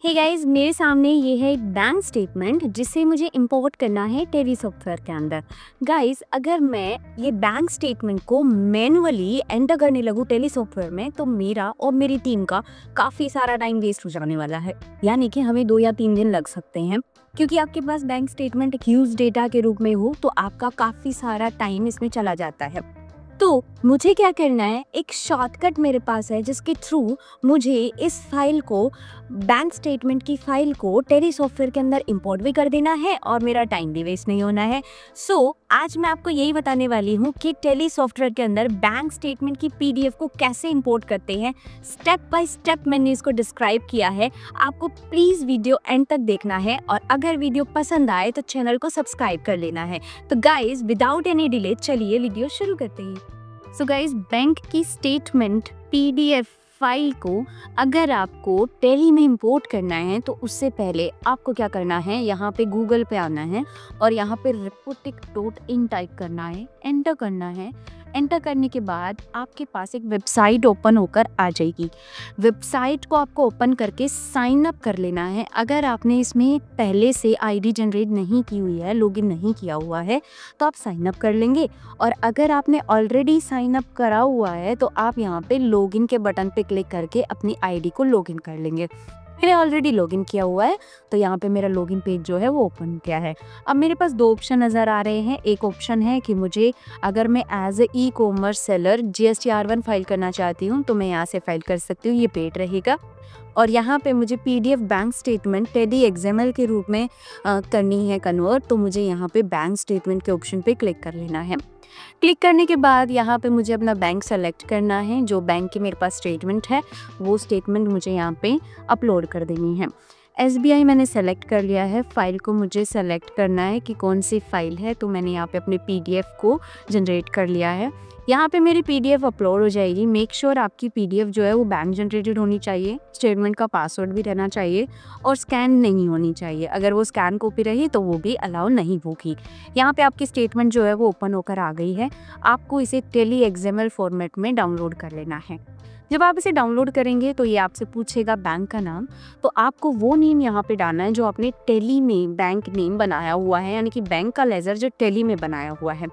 Hey guys, मेरे सामने ये है एक बैंक स्टेटमेंट जिसे मुझे इंपोर्ट करना है टैली सॉफ्टवेयर के अंदर। गाइस, अगर मैं ये बैंक स्टेटमेंट को मैनुअली एंटर करने लगूँ टैली सॉफ्टवेयर में तो मेरा और मेरी टीम का काफ़ी सारा टाइम वेस्ट हो जाने वाला है। यानी कि हमें 2 या 3 दिन लग सकते हैं, क्योंकि आपके पास बैंक स्टेटमेंट एक ह्यूज डेटा के रूप में हो तो आपका काफ़ी सारा टाइम इसमें चला जाता है। तो मुझे क्या करना है, एक शॉर्टकट मेरे पास है जिसके थ्रू मुझे इस फाइल को, बैंक स्टेटमेंट की फाइल को टैली सॉफ्टवेयर के अंदर इंपोर्ट भी कर देना है और मेरा टाइम भी वेस्ट नहीं होना है। आज मैं आपको यही बताने वाली हूँ कि टैली सॉफ्टवेयर के अंदर बैंक स्टेटमेंट की पीडीएफ को कैसे इंपोर्ट करते हैं। स्टेप बाय स्टेप मैंने इसको डिस्क्राइब किया है। आपको प्लीज़ वीडियो एंड तक देखना है और अगर वीडियो पसंद आए तो चैनल को सब्सक्राइब कर लेना है। तो गाइज, विदाउट एनी डिले चलिए वीडियो शुरू करते हैं। सो गाइज, बैंक की स्टेटमेंट पीडीएफ फाइल को अगर आपको टैली में इंपोर्ट करना है तो उससे पहले आपको क्या करना है, यहाँ पे गूगल पे आना है और यहाँ पे Reputic.in टाइप करना है, एंटर करना है। एंटर करने के बाद आपके पास एक वेबसाइट ओपन होकर आ जाएगी। वेबसाइट को आपको ओपन करके साइन अप कर लेना है। अगर आपने इसमें पहले से आईडी जनरेट नहीं की हुई है, लॉगिन नहीं किया हुआ है, तो आप साइन अप कर लेंगे। और अगर आपने ऑलरेडी साइन अप करा हुआ है तो आप यहाँ पे लॉगिन के बटन पे क्लिक करके अपनी आईडी को लॉगिन कर लेंगे। मैंने ऑलरेडी लॉगिन किया हुआ है तो यहाँ पे मेरा लॉगिन पेज जो है वो ओपन किया है। अब मेरे पास 2 ऑप्शन नज़र आ रहे हैं। एक ऑप्शन है कि मुझे, अगर मैं as a e commerce seller GST-R1 file करना चाहती हूँ तो मैं यहाँ से फाइल कर सकती हूँ, ये पेड रहेगा। और यहाँ पे मुझे PDF bank statement tally XML के रूप में करनी है कन्वर्ट, तो मुझे यहाँ पे बैंक स्टेटमेंट के ऑप्शन पे क्लिक कर लेना है। क्लिक करने के बाद यहाँ पे मुझे अपना बैंक सेलेक्ट करना है। जो बैंक की मेरे पास स्टेटमेंट है वो स्टेटमेंट मुझे यहाँ पे अपलोड कर देनी है। SBI मैंने सेलेक्ट कर लिया है। फाइल को मुझे सेलेक्ट करना है कि कौन सी फाइल है, तो मैंने यहाँ पे अपने PDF को जनरेट कर लिया है। यहाँ पे मेरी PDF अपलोड हो जाएगी। मेक श्योर आपकी PDF जो है वो बैंक जनरेटेड होनी चाहिए, स्टेटमेंट का पासवर्ड भी रहना चाहिए और स्कैन नहीं होनी चाहिए। अगर वो स्कैन कॉपी रही तो वो भी अलाउ नहीं होगी। यहाँ पे आपकी स्टेटमेंट जो है वो ओपन होकर आ गई है। आपको इसे टैली XML फॉर्मेट में डाउनलोड कर लेना है। जब आप इसे डाउनलोड करेंगे तो ये आपसे पूछेगा बैंक का नाम, तो आपको वो नेम यहाँ पे डालना है जो आपने टैली में बैंक नेम बनाया हुआ है, यानी कि बैंक का लेजर जो टैली में बनाया हुआ है।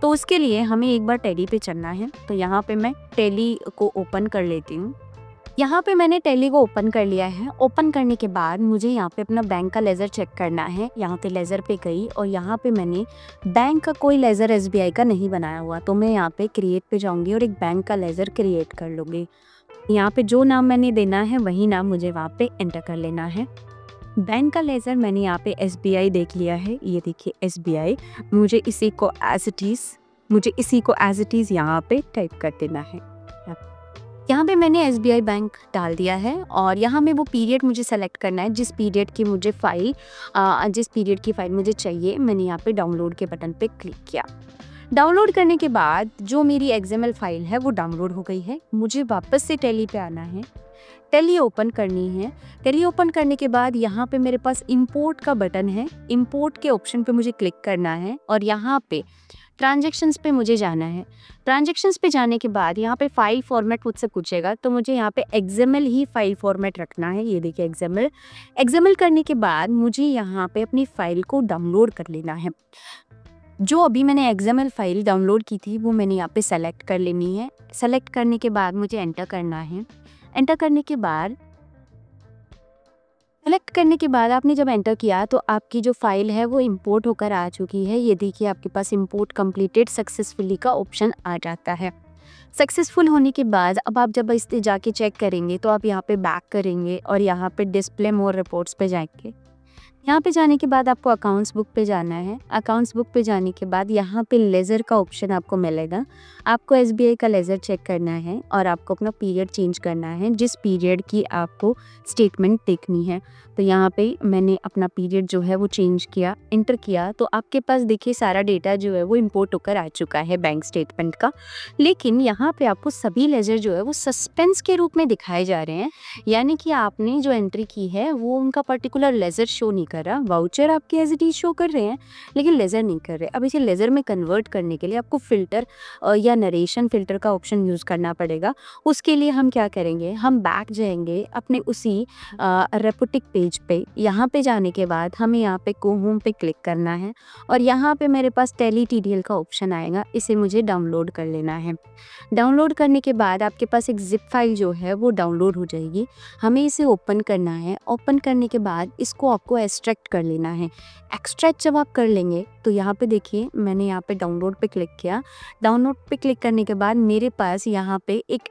तो उसके लिए हमें एक बार टैली पे चलना है। तो यहाँ पे मैं टैली को ओपन कर लेती हूँ। यहाँ पे मैंने टैली को ओपन कर लिया है। ओपन करने के बाद मुझे यहाँ पे अपना बैंक का लेज़र चेक करना है। यहाँ पे लेज़र पे गई और यहाँ पे मैंने बैंक का कोई लेज़र SBI का नहीं बनाया हुआ, तो मैं यहाँ पे क्रिएट पे जाऊँगी और एक बैंक का लेज़र क्रिएट कर लूँगी। यहाँ पे जो नाम मैंने देना है वही नाम मुझे वहाँ पे एंटर कर लेना है। बैंक का लेज़र मैंने यहाँ पे SBI देख लिया है, ये देखिए SBI। मुझे इसी को एज इट इज़ यहाँ पे टाइप कर देना है। यहाँ पे मैंने SBI बैंक डाल दिया है और यहाँ में वो पीरियड मुझे सेलेक्ट करना है जिस पीरियड की फाइल मुझे चाहिए। मैंने यहाँ पे डाउनलोड के बटन पे क्लिक किया। डाउनलोड करने के बाद जो मेरी XML फाइल है वो डाउनलोड हो गई है। मुझे वापस से टैली पे आना है, टैली ओपन करनी है। टैली ओपन करने के बाद यहाँ पे मेरे पास इंपोर्ट का बटन है। इंपोर्ट के ऑप्शन पे मुझे क्लिक करना है और यहाँ पे ट्रांजैक्शंस पे मुझे जाना है। ट्रांजैक्शंस पे जाने के बाद यहाँ पे फाइल फॉर्मेट मुझसे पूछेगा, तो मुझे यहाँ पे XML ही फाइल फॉर्मेट रखना है। ये देखिए XML करने के बाद मुझे यहाँ पे अपनी फाइल को डाउनलोड कर लेना है। जो अभी मैंने XML फाइल डाउनलोड की थी वो मैंने यहाँ पे सेलेक्ट कर लेनी है। सेलेक्ट करने के बाद मुझे एंटर करना है। एंटर करने के बाद सेलेक्ट करने के बाद आपने जब एंटर किया तो आपकी जो फाइल है वो इंपोर्ट होकर आ चुकी है। ये देखिए आपके पास इंपोर्ट कंप्लीटेड सक्सेसफुली का ऑप्शन आ जाता है। सक्सेसफुल होने के बाद अब आप जब इस जाके चेक करेंगे तो आप यहाँ पे बैक करेंगे और यहाँ पे डिस्प्ले मोर रिपोर्ट्स पे जाएंगे। यहाँ पे जाने के बाद आपको अकाउंट्स बुक पे जाना है। अकाउंट्स बुक पे जाने के बाद यहाँ पे लेज़र का ऑप्शन आपको मिलेगा। आपको SBI का लेज़र चेक करना है और आपको अपना पीरियड चेंज करना है जिस पीरियड की आपको स्टेटमेंट देखनी है। तो यहाँ पे मैंने अपना पीरियड जो है वो चेंज किया, एंटर किया, तो आपके पास देखिए सारा डेटा जो है वो इंपोर्ट होकर आ चुका है बैंक स्टेटमेंट का। लेकिन यहाँ पे आपको सभी लेज़र जो है वो सस्पेंस के रूप में दिखाए जा रहे हैं, यानी कि आपने जो एंट्री की है वो उनका पर्टिकुलर लेज़र शो नहीं कर रहा, वाउचर आपके एज इट इज शो कर रहे हैं लेकिन लेज़र नहीं कर रहे। अब इसे लेज़र में कन्वर्ट करने के लिए आपको फ़िल्टर या नरेशन फ़िल्टर का ऑप्शन यूज़ करना पड़ेगा। उसके लिए हम क्या करेंगे, हम बैक जाएंगे अपने उसी रेपुटिक पेज पे। यहाँ पे जाने के बाद हमें यहाँ पे गो होम पे क्लिक करना है और यहाँ पे मेरे पास टेली टीडीएल का ऑप्शन आएगा, इसे मुझे डाउनलोड कर लेना है। डाउनलोड करने के बाद आपके पास एक ज़िप फाइल जो है वो डाउनलोड हो जाएगी। हमें इसे ओपन करना है। ओपन करने के बाद इसको आपको एक्सट्रैक्ट कर लेना है। एक्सट्रैक्ट जब आप कर लेंगे तो यहाँ पे देखिए मैंने यहाँ पे डाउनलोड पे क्लिक किया। डाउनलोड पे क्लिक करने के बाद मेरे पास यहाँ पे एक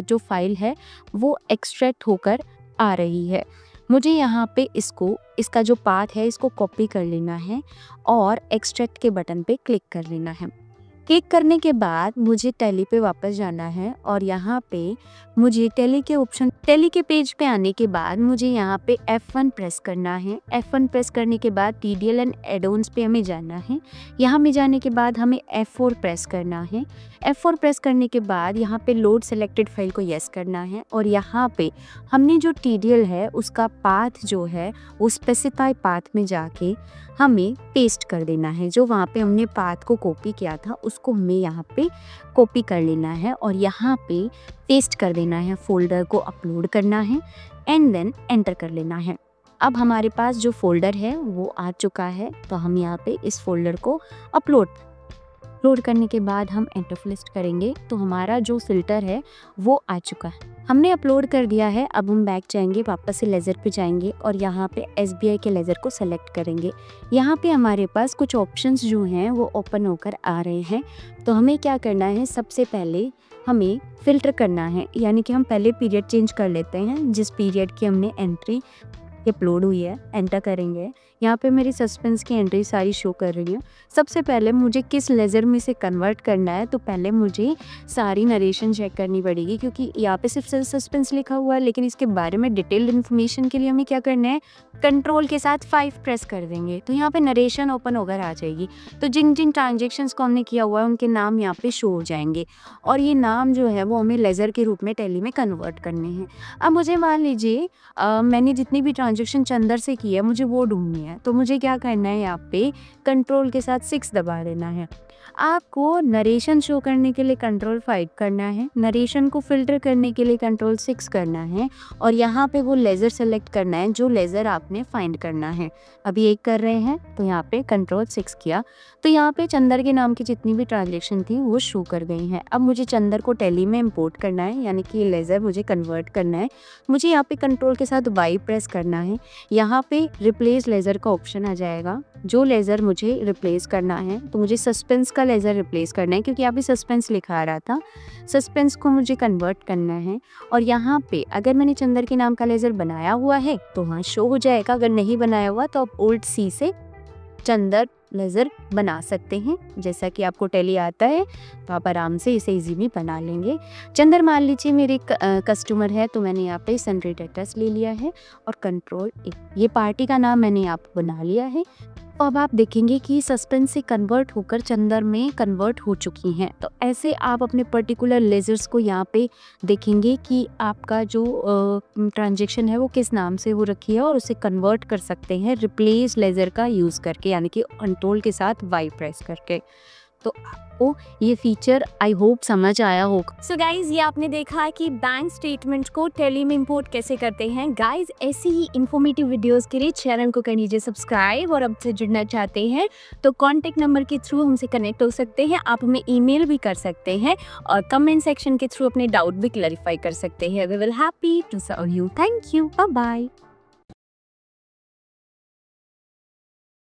जो फाइल है वो एक्सट्रैक्ट होकर आ रही है। मुझे यहाँ पे इसका जो पाथ है इसको कॉपी कर लेना है और एक्सट्रैक्ट के बटन पे क्लिक कर लेना है। क्लिक करने के बाद मुझे टैली पे वापस जाना है और यहाँ पे मुझे टैली के पेज पे आने के बाद मुझे यहाँ पे F1 प्रेस करना है। F1 प्रेस करने के बाद TDL एंड एडोन्स पे हमें जाना है। यहाँ में जाने के बाद हमें F4 प्रेस करना है। F4 प्रेस करने के बाद यहाँ पे लोड सेलेक्टेड फाइल को यस करना है और यहाँ पे हमने जो TDL है उसका पाथ जो है वो स्पेसिफाई पाथ में जाके हमें पेस्ट कर देना है। जो वहाँ पे हमने पाथ को कॉपी किया था उसको हमें यहाँ पे कॉपी कर लेना है और यहाँ पे पेस्ट कर देना है। फोल्डर को अपलोड करना है एंड देन एंटर कर लेना है। अब हमारे पास जो फोल्डर है वो आ चुका है, तो हम यहाँ पे इस फोल्डर को अपलोड करने के बाद हम एंटर लिस्ट करेंगे तो हमारा जो फिल्टर है वो आ चुका है। हमने अपलोड कर दिया है। अब हम बैक जाएंगे, वापस से लेज़र पे जाएंगे और यहाँ पे SBI के लेज़र को सेलेक्ट करेंगे। यहाँ पे हमारे पास कुछ ऑप्शंस जो हैं वो ओपन होकर आ रहे हैं। तो हमें क्या करना है, सबसे पहले हमें फ़िल्टर करना है, यानी कि हम पहले पीरियड चेंज कर लेते हैं। जिस पीरियड की हमने एंट्री अपलोड हुई है एंटर करेंगे। यहाँ पे मेरी सस्पेंस की एंट्री सारी शो कर रही है। सबसे पहले मुझे किस लेज़र में से कन्वर्ट करना है, तो पहले मुझे सारी नरेशन चेक करनी पड़ेगी क्योंकि यहाँ पे सिर्फ सस्पेंस लिखा हुआ है, लेकिन इसके बारे में डिटेल्ड इन्फॉर्मेशन के लिए हमें क्या करना है, कंट्रोल के साथ 5 प्रेस कर देंगे तो यहाँ पे नरेशन ओपन होकर आ जाएगी। तो जिन जिन ट्रांजेक्शन्स को हमने किया हुआ है उनके नाम यहाँ पे शो हो जाएंगे और ये नाम जो है वो हमें लेज़र के रूप में टैली में कन्वर्ट करने हैं। अब मुझे मान लीजिए मैंने जितनी भी ट्रांजेक्शन चंदर से की है मुझे वो ढूंढनी है, तो मुझे क्या करना है, यहाँ पे कंट्रोल के साथ 6 दबा देना है। आपको नरेशन शो करने के लिए कंट्रोल 5 करना है, नरेशन को फिल्टर करने के लिए कंट्रोल 6 करना है और यहाँ पे वो लेज़र सेलेक्ट करना है जो लेज़र आपने फाइंड करना है। अभी एक कर रहे हैं तो यहाँ पे कंट्रोल 6 किया तो यहाँ पे चंदर के नाम की जितनी भी ट्रांजेक्शन थी वो शो कर गई हैं। अब मुझे चंदर को टैली में इंपोर्ट करना है, यानी कि लेज़र मुझे कन्वर्ट करना है। मुझे यहाँ पे कंट्रोल के साथ Y प्रेस करना है। यहाँ पे रिप्लेस लेज़र का ऑप्शन आ जाएगा। जो लेज़र मुझे रिप्लेस करना है, तो मुझे सस्पेंस का लेज़र रिप्लेस करना है क्योंकि यहाँ पे सस्पेंस लिखा आ रहा था। सस्पेंस को मुझे कन्वर्ट करना है और यहाँ पे अगर मैंने चंदर के नाम का लेज़र बनाया हुआ है तो वहाँ शो हो जाएगा। अगर नहीं बनाया हुआ तो आप Alt C से चंदर लेज़र बना सकते हैं। जैसा कि आपको टैली आता है तो आप आराम से इसे इजीली बना लेंगे। चंदर मान लीजिए मेरे कस्टमर है तो मैंने यहाँ पे सन एड्रेस ले लिया है और कंट्रोल A, ये पार्टी का नाम मैंने यहाँ पे बना लिया है। तो अब आप देखेंगे कि सस्पेंस से कन्वर्ट होकर चंदर में कन्वर्ट हो चुकी हैं। तो ऐसे आप अपने पर्टिकुलर लेज़र्स को यहाँ पे देखेंगे कि आपका जो ट्रांजेक्शन है वो किस नाम से हो रखी है और उसे कन्वर्ट कर सकते हैं रिप्लेस लेज़र का यूज़ करके, यानी कि कंट्रोल के साथ Y प्रेस करके। तो आपको ये फीचर आई होप समझ आया होगा। सो गाइज, ये आपने देखा कि बैंक स्टेटमेंट को टैली में इंपोर्ट कैसे करते हैं। गाइज, ऐसी ही इंफॉर्मेटिव वीडियोस के लिए चैनल को कर लीजिए सब्सक्राइब और अब से जुड़ना चाहते हैं तो कॉन्टेक्ट नंबर के थ्रू हमसे कनेक्ट हो सकते हैं। आप हमें ईमेल भी कर सकते हैं और कमेंट सेक्शन के थ्रू अपने डाउट भी क्लैरिफाई कर सकते हैं। We will happy to serve you. Thank you, bye bye.